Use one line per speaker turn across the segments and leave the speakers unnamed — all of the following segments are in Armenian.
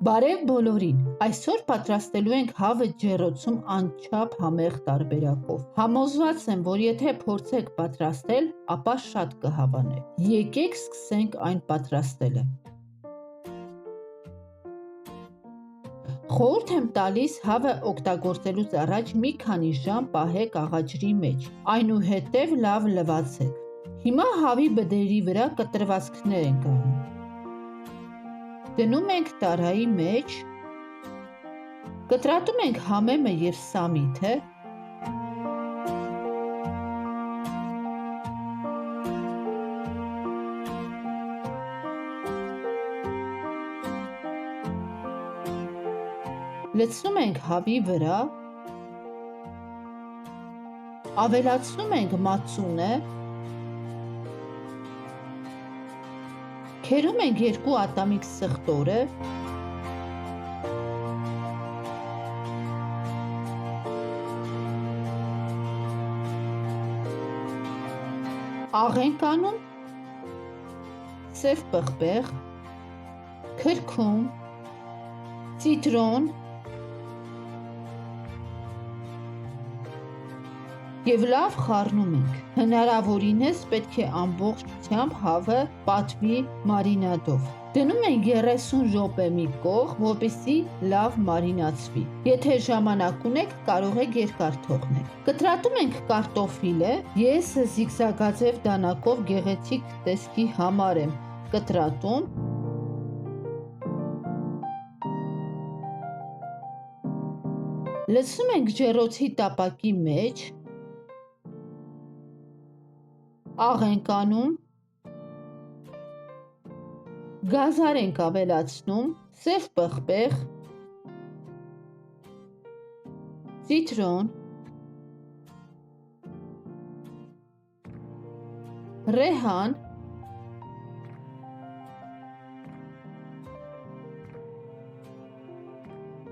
Բարև բոլորին, այսօր պատրաստելու ենք հավը ջեռոցում անչափ համեղ տարբերակով։ Համոզված եմ, որ եթե փորձեք պատրաստել, ապա շատ կհավանեք։ Եկեք սկսենք այն պատրաստելը։ Խորհուրդ եմ տալիս հավը օգտագործելուց առաջ մի քանի ժամ պահեք աղաջրի մեջ, այնուհետև լավ լվացեք։ Հիմա հավի բդերի վրա կտրվածքներ ենք անում։ Դնում ենք տարայի մեջ, կտրատում ենք համեմը և սամիթը, լցնում ենք հավի վրա, ավելացնում ենք մածունը, քերում ենք 2 ատամիկ սխտորը, աղ ենք անում, սև պղպեղ, քրքում, ցիտրոն և լավ խառնում ենք։ Հնարավորինս պետք է ամբողջությամբ հավը պատվի մարինադով։ Դնում ենք 30 րոպե մի կողմ, որպեսզի լավ մարինացվի։ Եթե ժամանակ ունեք, կարող եք երկար թողնել։ Կտրատում ենք կարտոֆիլը, ես զիգզագաձև դանակով գեղեցիկ տեսքի համար եմ կտրատում։ Լցնում ենք ջեռոցի տապակի մեջ, աղ ենք անում, գազար ենք ավելացնում, սև պղպեղ, ցիտրոն, ռեհան,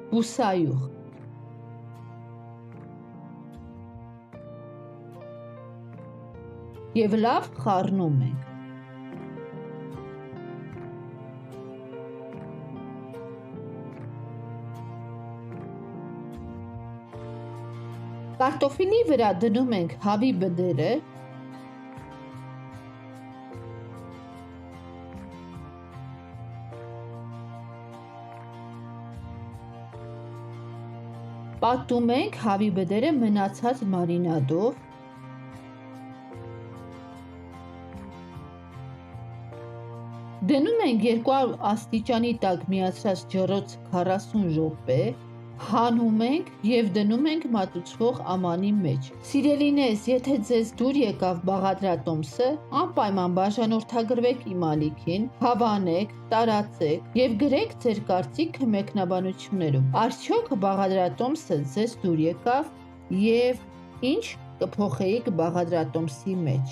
բուսայուղ։ Եվ լավ խառնում ենք։ Կարտոֆիլի վրա դնում ենք հավի բդերը, պատում ենք հավի բդերը մնացած մարինադով, դնում ենք 200 աստիճանի տակ միացրած ջեռոցը 40 րոպե, հանում ենք և դնում ենք մատուցվող ամանի մեջ։ Սիրելիներս, եթե ձեզ դուր եկավ բաղադրատոմսը, անպայման բաժանորդագրվեք իմ ալիքին, հավանեք, տարածեք և գրեք ձեր կարծիքը մեկնաբանություններում։ Արդյոք բաղադրատոմսը ձեզ դուր եկավ և ինչ կփոխեիք բաղադրատոմսի մեջ։